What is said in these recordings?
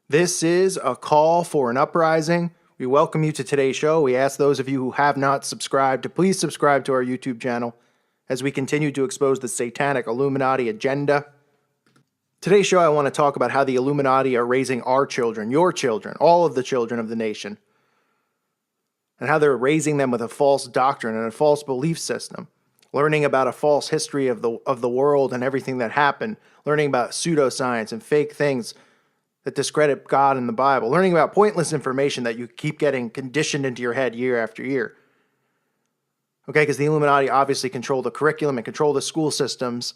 This is a call for an uprising. We welcome you to today's show. We ask those of you who have not subscribed to please subscribe to our YouTube channel as we continue to expose the satanic Illuminati agenda. Today's show, I want to talk about how the Illuminati are raising our children, your children, all of the children of the nation, and how they're raising them with a false doctrine and a false belief system, learning about a false history of the world and everything that happened, learning about pseudoscience and fake things that discredit God and the Bible, learning about pointless information that you keep getting conditioned into your head year after year. Okay, because the Illuminati obviously control the curriculum and control the school systems.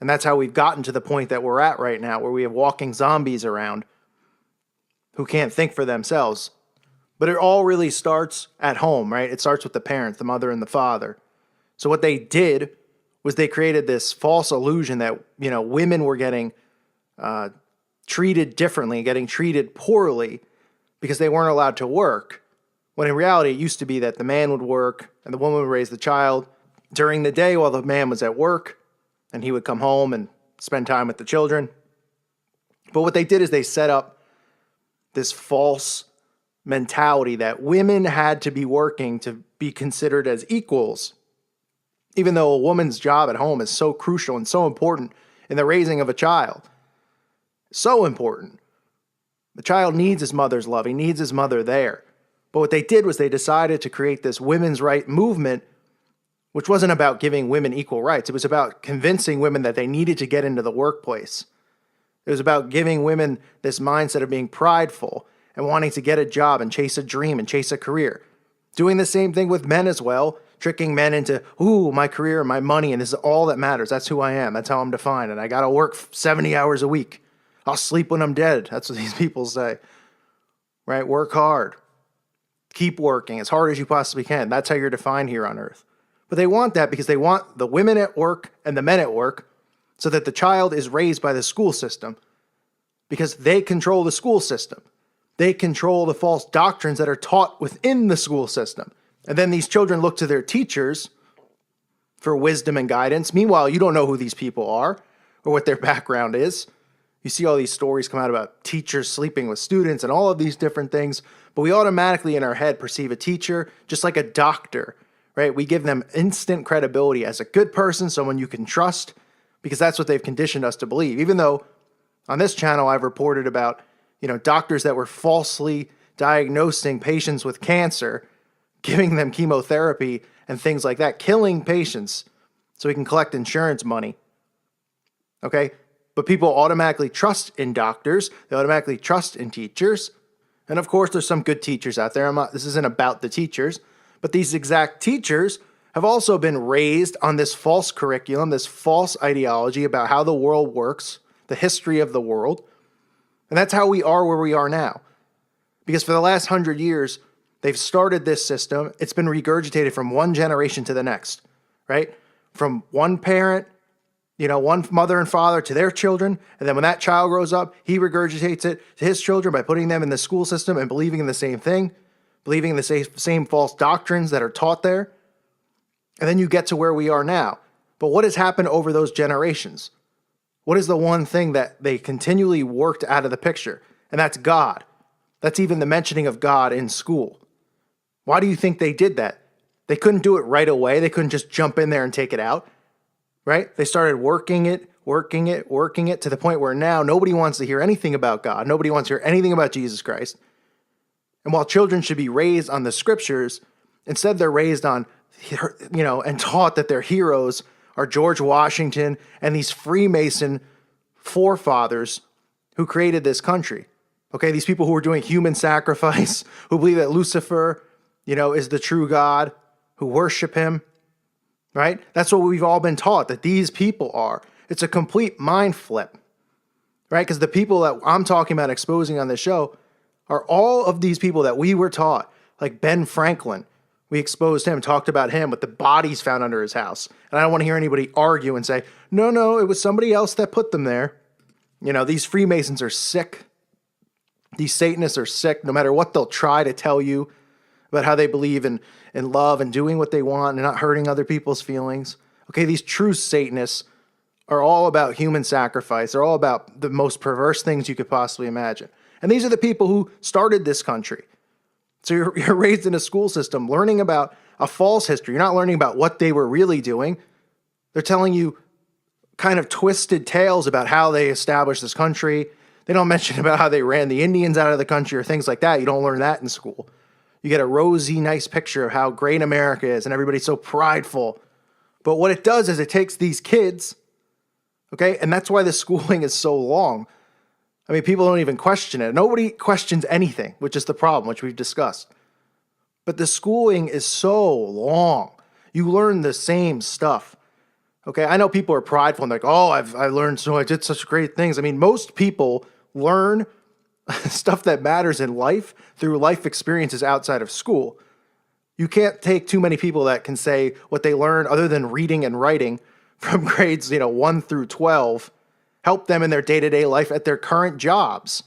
And that's how we've gotten to the point that we're at right now, where we have walking zombies around who can't think for themselves. But it all really starts at home, right? It starts with the parents, the mother and the father. So what they did was they created this false illusion that, women were getting treated differently, getting treated poorly because they weren't allowed to work. When in reality, it used to be that the man would work and the woman would raise the child during the day while the man was at work, and he would come home and spend time with the children. But what they did is they set up this false mentality that women had to be working to be considered as equals, even though a woman's job at home is so crucial and so important in the raising of a child. So important. The child needs his mother's love. He needs his mother there. But what they did was they decided to create this women's right movement, which wasn't about giving women equal rights. It was about convincing women that they needed to get into the workplace. It was about giving women this mindset of being prideful and wanting to get a job and chase a dream and chase a career. Doing the same thing with men as well, tricking men into, my career, my money, and this is all that matters. That's who I am. That's how I'm defined. And I got to work 70 hours a week. I'll sleep when I'm dead. That's what these people say, right? Work hard. Keep working as hard as you possibly can. That's how you're defined here on earth. But they want that because they want the women at work and the men at work so that the child is raised by the school system, because they control the school system. They control the false doctrines that are taught within the school system. And then these children look to their teachers for wisdom and guidance. Meanwhile, you don't know who these people are or what their background is. You see all these stories come out about teachers sleeping with students and all of these different things, but we automatically in our head perceive a teacher just like a doctor, right? We give them instant credibility as a good person, someone you can trust, because that's what they've conditioned us to believe. Even though on this channel I've reported about, doctors that were falsely diagnosing patients with cancer, giving them chemotherapy and things like that, killing patients so we can collect insurance money. Okay? But people automatically trust in doctors. They automatically trust in teachers. And of course, there's some good teachers out there. This isn't about the teachers. But these exact teachers have also been raised on this false curriculum, this false ideology about how the world works, the history of the world. And that's how we are where we are now. Because for the last 100 years, they've started this system. It's been regurgitated from one generation to the next, right? From one parent, one mother and father to their children. And then when that child grows up, he regurgitates it to his children by putting them in the school system and believing in the same thing, believing in the same false doctrines that are taught there. And then you get to where we are now. But what has happened over those generations? What is the one thing that they continually worked out of the picture? And that's God. That's even the mentioning of God in school. Why do you think they did that? They couldn't do it right away. They couldn't just jump in there and take it out. Right? They started working it to the point where now nobody wants to hear anything about God. Nobody wants to hear anything about Jesus Christ. And while children should be raised on the scriptures, instead they're raised on, and taught that their heroes are George Washington and these Freemason forefathers who created this country. Okay, these people who are doing human sacrifice, who believe that Lucifer, is the true God, who worship him. Right? That's what we've all been taught, that these people are. It's a complete mind flip. Right? Because the people that I'm talking about exposing on this show are all of these people that we were taught. Like Ben Franklin. We exposed him, talked about him with the bodies found under his house. And I don't want to hear anybody argue and say, no, it was somebody else that put them there. These Freemasons are sick. These Satanists are sick, no matter what they'll try to tell you about how they believe in love and doing what they want and not hurting other people's feelings. Okay, these true Satanists are all about human sacrifice. They're all about the most perverse things you could possibly imagine. And these are the people who started this country. So you're raised in a school system learning about a false history. You're not learning about what they were really doing. They're telling you kind of twisted tales about how they established this country. They don't mention about how they ran the Indians out of the country or things like that. You don't learn that in school. You get a rosy, nice picture of how great America is and everybody's so prideful. But what it does is it takes these kids, okay, and that's why the schooling is so long. I mean, people don't even question it. Nobody questions anything, which is the problem, which we've discussed. But the schooling is so long. You learn the same stuff. Okay, I know people are prideful and like, oh, I learned so I did such great things. I mean, most people learn stuff that matters in life through life experiences outside of school. You can't take too many people that can say what they learn other than reading and writing from grades, 1 through 12, help them in their day-to-day life at their current jobs.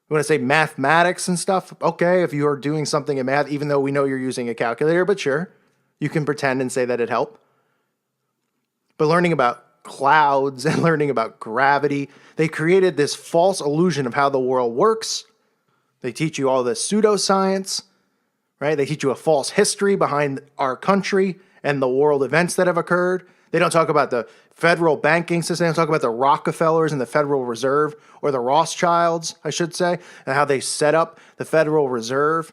You want to say mathematics and stuff? Okay, if you are doing something in math, even though we know you're using a calculator, but sure, you can pretend and say that it helped. But learning about clouds and learning about gravity, they created this false illusion of how the world works. They teach you all this pseudoscience, right? They teach you a false history behind our country and the world events that have occurred. They don't talk about the federal banking system. They don't talk about the Rockefellers and the Federal Reserve, or the Rothschilds, I should say, and how they set up the Federal Reserve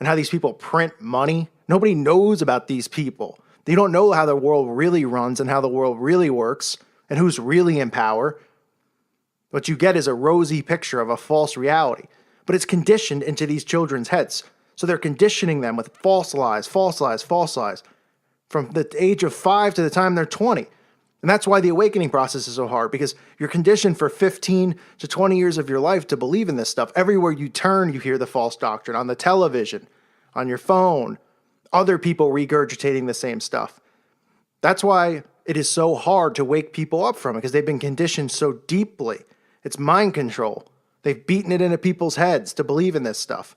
and how these people print money. Nobody knows about these people. They don't know how the world really runs and how the world really works and who's really in power. What you get is a rosy picture of a false reality, but it's conditioned into these children's heads. So they're conditioning them with false lies, false lies, false lies from the age of 5 to the time they're 20. And that's why the awakening process is so hard, because you're conditioned for 15 to 20 years of your life to believe in this stuff. Everywhere you turn, you hear the false doctrine on the television, on your phone, other people regurgitating the same stuff. That's why it is so hard to wake people up from it, because they've been conditioned so deeply. It's mind control. They've beaten it into people's heads to believe in this stuff.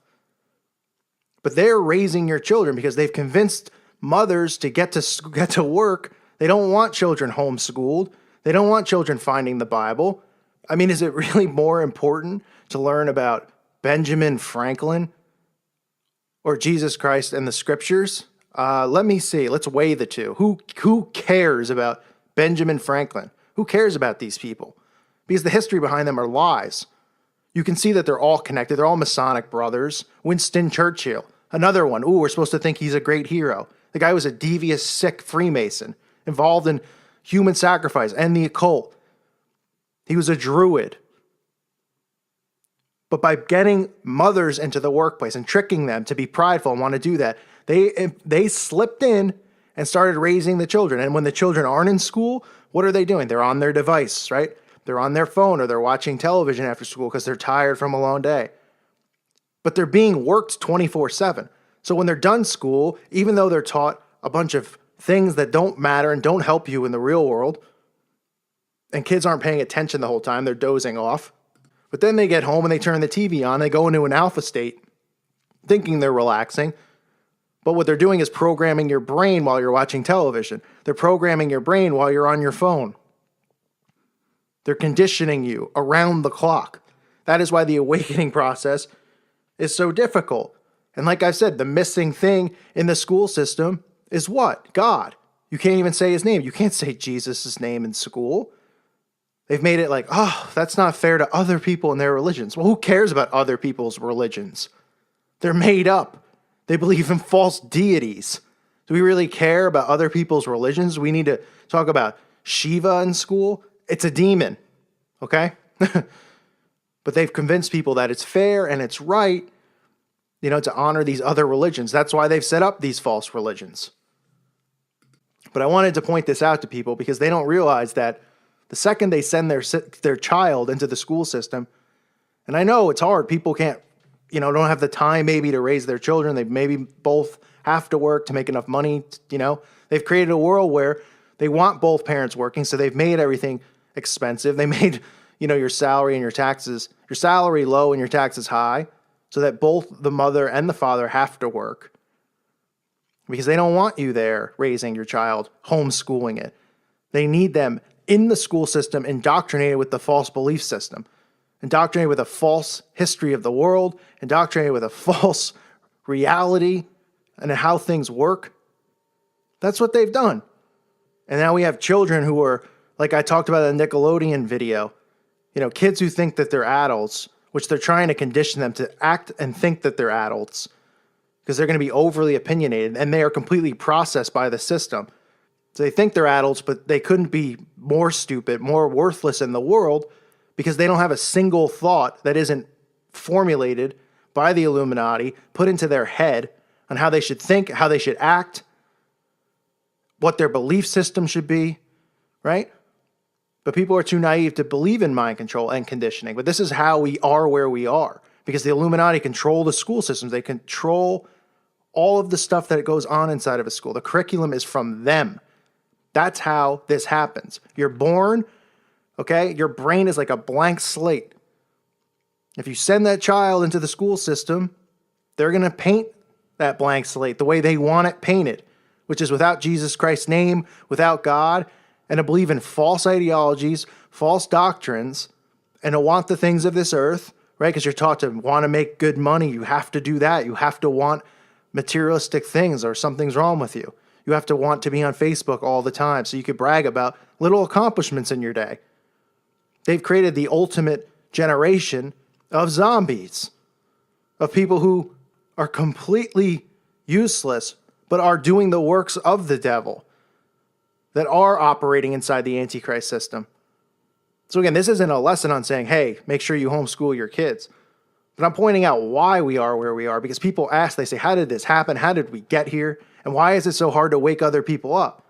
But they're raising your children because they've convinced mothers to get to work. They don't want children homeschooled. They don't want children finding the Bible. I mean, is it really more important to learn about Benjamin Franklin or Jesus Christ and the scriptures? Let me see. Let's weigh the two. Who cares about Benjamin Franklin? Who cares about these people? Because the history behind them are lies. You can see that they're all connected. They're all Masonic brothers. Winston Churchill, another one. Ooh, we're supposed to think he's a great hero. The guy was a devious, sick Freemason involved in human sacrifice and the occult. He was a druid. But by getting mothers into the workplace and tricking them to be prideful and want to do that, they slipped in and started raising the children. And when the children aren't in school, what are they doing? They're on their device, right? They're on their phone or they're watching television after school because they're tired from a long day. But they're being worked 24/7. So when they're done school, even though they're taught a bunch of things that don't matter and don't help you in the real world, and kids aren't paying attention the whole time, they're dozing off. But then they get home and they turn the TV on, they go into an alpha state, thinking they're relaxing. But what they're doing is programming your brain while you're watching television. They're programming your brain while you're on your phone. They're conditioning you around the clock. That is why the awakening process is so difficult. And like I said, the missing thing in the school system is what? God. You can't even say his name. You can't say Jesus' name in school. They've made it like, oh, that's not fair to other people and their religions. Well, who cares about other people's religions? They're made up. They believe in false deities. Do we really care about other people's religions? We need to talk about Shiva in school. It's a demon, okay? But they've convinced people that it's fair and it's right, to honor these other religions. That's why they've set up these false religions. But I wanted to point this out to people because they don't realize that the second they send their child into the school system, and I know it's hard. People can't, don't have the time maybe to raise their children. They maybe both have to work to make enough money. They've created a world where they want both parents working, so they've made everything expensive. They made, your salary and your salary low and your taxes high, so that both the mother and the father have to work because they don't want you there raising your child, homeschooling it. They need them in the school system indoctrinated with the false belief system, indoctrinated with a false history of the world, indoctrinated with a false reality and how things work. That's what they've done. And now we have children who are, like I talked about in the Nickelodeon video, kids who think that they're adults, which they're trying to condition them to act and think that they're adults because they're going to be overly opinionated, and they are completely processed by the system. So they think they're adults, but they couldn't be more stupid, more worthless in the world because they don't have a single thought that isn't formulated by the Illuminati, put into their head on how they should think, how they should act, what their belief system should be, right? But people are too naive to believe in mind control and conditioning. But this is how we are where we are, because the Illuminati control the school systems. They control all of the stuff that goes on inside of a school. The curriculum is from them. That's how this happens. You're born, okay? Your brain is like a blank slate. If you send that child into the school system, they're going to paint that blank slate the way they want it painted, which is without Jesus Christ's name, without God, and to believe in false ideologies, false doctrines, and to want the things of this earth, right? Because you're taught to want to make good money. You have to do that. You have to want materialistic things or something's wrong with you. You have to want to be on Facebook all the time so you could brag about little accomplishments in your day. They've created the ultimate generation of zombies, of people who are completely useless, but are doing the works of the devil, that are operating inside the Antichrist system. So again, this isn't a lesson on saying, hey, make sure you homeschool your kids. But I'm pointing out why we are where we are, because people ask, they say, how did this happen? How did we get here? And why is it so hard to wake other people up?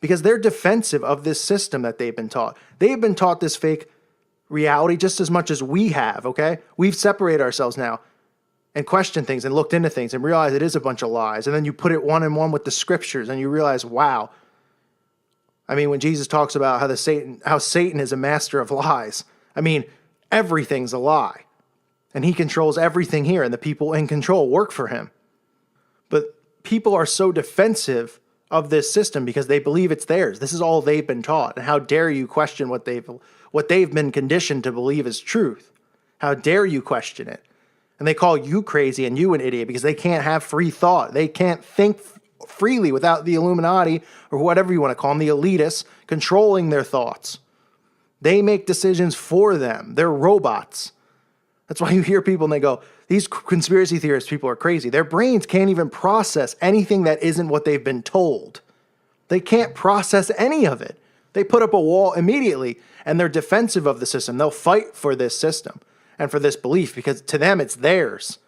Because they're defensive of this system that they've been taught. They've been taught this fake reality just as much as we have, okay? We've separated ourselves now and questioned things and looked into things and realized it is a bunch of lies. And then you put it one on one with the scriptures and you realize, wow. I mean, when Jesus talks about how Satan is a master of lies, I mean, everything's a lie. And he controls everything here, and the people in control work for him. But people are so defensive of this system because they believe it's theirs. This is all they've been taught. And how dare you question what they've been conditioned to believe is truth? How dare you question it? And they call you crazy and you an idiot because they can't have free thought. They can't think freely without the Illuminati, or whatever you want to call them, the elitists, controlling their thoughts. They make decisions for them. They're robots. That's why you hear people and they go, these conspiracy theorists people are crazy. Their brains can't even process anything that isn't what they've been told. They can't process any of it. They put up a wall immediately, and they're defensive of the system. They'll fight for this system and for this belief because to them it's theirs.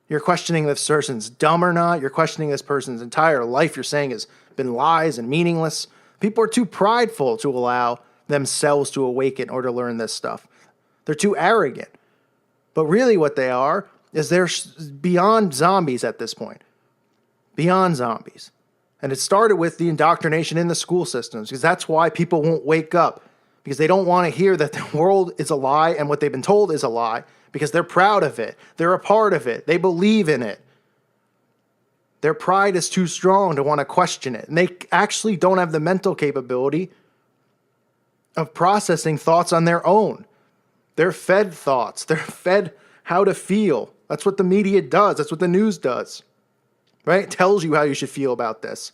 You're questioning this person's dumb or not. You're questioning this person's entire life you're saying has been lies and meaningless. People are too prideful to allow themselves to awaken or to learn this stuff. They're too arrogant. But really what they are is they're beyond zombies at this point. Beyond zombies. And it started with the indoctrination in the school systems, because that's why people won't wake up, because they don't want to hear that the world is a lie and what they've been told is a lie, because they're proud of it. They're a part of it. They believe in it. Their pride is too strong to want to question it. And they actually don't have the mental capability of processing thoughts on their own. They're fed thoughts. They're fed how to feel. That's what the media does. That's what the news does. Right? It tells you how you should feel about this.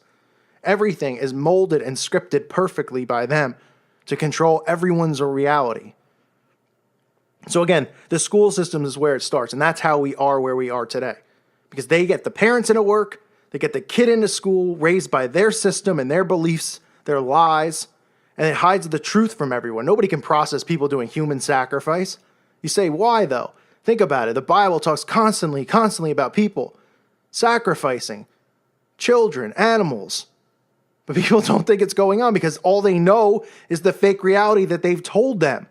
Everything is molded and scripted perfectly by them to control everyone's reality. So again, the school system is where it starts, and that's how we are where we are today. Because they get the parents into work, they get the kid into school, raised by their system and their beliefs, their lies, and it hides the truth from everyone. Nobody can process people doing human sacrifice. You say, why though? Think about it. The Bible talks constantly about people sacrificing children, animals. But people don't think it's going on because all they know is the fake reality that they've told them.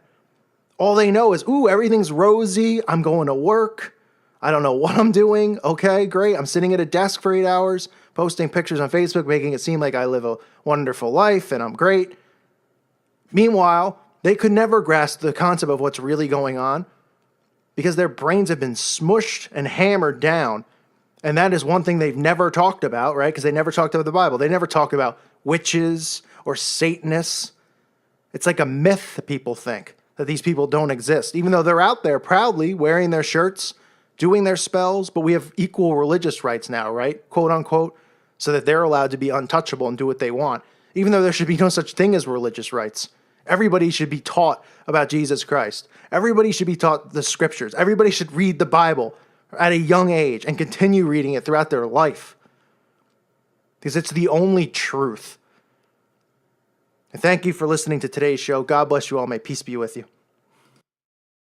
All they know is, ooh, everything's rosy. I'm going to work. I don't know what I'm doing. Okay, great. I'm sitting at a desk for 8 hours, posting pictures on Facebook, making it seem like I live a wonderful life and I'm great. Meanwhile, they could never grasp the concept of what's really going on because their brains have been smushed and hammered down. And that is one thing they've never talked about, right? Because they never talked about the Bible. They never talked about witches or Satanists. It's like a myth that people think that these people don't exist, even though they're out there proudly wearing their shirts, doing their spells, but we have equal religious rights now, right? Quote unquote, so that they're allowed to be untouchable and do what they want, even though there should be no such thing as religious rights. Everybody should be taught about Jesus Christ. Everybody should be taught the scriptures. Everybody should read the Bible at a young age and continue reading it throughout their life, because it's the only truth. And thank you for listening to today's show. God bless you all. May peace be with you.